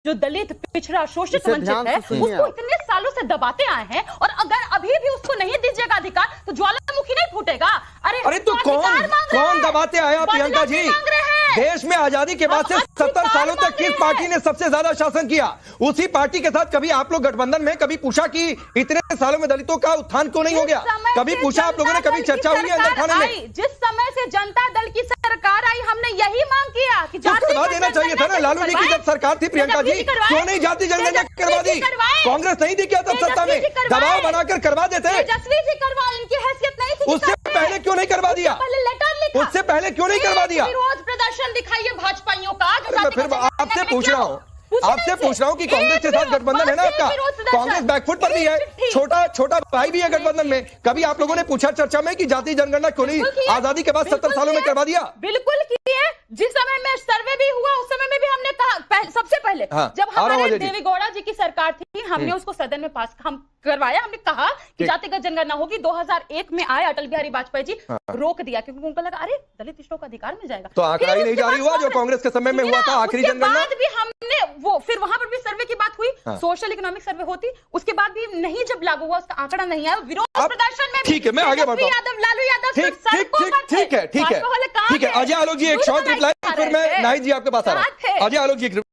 जो दलित पिछड़ा शोषित वंचित है उसको इतने सालों से दबाते आए हैं, और अगर अभी भी उसको नहीं दीजिएगा अधिकार तो ज्वालामुखी नहीं फूटेगा। अरे तो कौन दबाते आए आप प्रियंका जी? देश में आजादी के बाद से 70 सालों तक किस पार्टी ने सबसे ज्यादा शासन किया? उसी पार्टी के साथ कभी आप लोग गठबंधन में कभी पूछा कि इतने सालों में दलितों का उत्थान क्यों नहीं हो गया? कभी पूछा आप लोगों ने? कभी चर्चा हुई है अंदर खाने में? जिस समय से जनता दल की सरकार आई हमने यही मांग किया कि करवा देना चाहिए था ना। लालू जी की जब सरकार थी प्रियंका जी, क्यों नहीं जाति जनगणना करवा दी? कांग्रेस नहीं दी क्या तब सत्ता में? दबाव बनाकर करवा देते। तेजस्वी जी करवा, इनकी हैसियत नहीं थी। उससे पहले क्यों नहीं करवा दिया? उससे पहले क्यों नहीं करवा दिया? विरोध प्रदर्शन दिखाइए भाजपाइयों का। मैं फिर आपसे पूछ रहा हूँ कि कांग्रेस के साथ गठबंधन है ना आपका? कांग्रेस बैकफुट पर भी है, छोटा भाई भी है गठबंधन में। कभी आप लोगों ने पूछा चर्चा में कि जाति जनगणना क्यों नहीं आजादी के बाद 70 सालों में करवा दिया? बिल्कुल किए। जिस समय में सर्वे भी हुआ उस समय में भी हमने कहा, सबसे पहले जब हमारे देवेगौड़ा जी की सरकार थी हमने उसको सदन में पास करवाया। हमने कहा कि जातिगत जनगणना होगी। 2001 में आए अटल बिहारी वाजपेयी जी, रोक दिया क्योंकि उनको लगा अरे दलित पिछड़ों का अधिकार मिल जाएगा। तो आंकड़ा ही नहीं जारी हुआ जो कांग्रेस के समय में हुआ था आखिरी जनगणना? भी हमने वो फिर वहां पर भी सर्वे की बात हुई, सोशल इकोनॉमिक सर्वे होती, उसके बाद भी नहीं जब लागू हुआ उसका आंकड़ा नहीं आया। विरोध प्रदर्शन में ठीक है, मैं आगे बढ़ता हूं। लालू यादव ठीक है। अजय आलोक जी एक शॉर्ट रिप्लाई, फिर मैं नाहिद जी आपके पास आ रहा हूं। अजय आलोक जी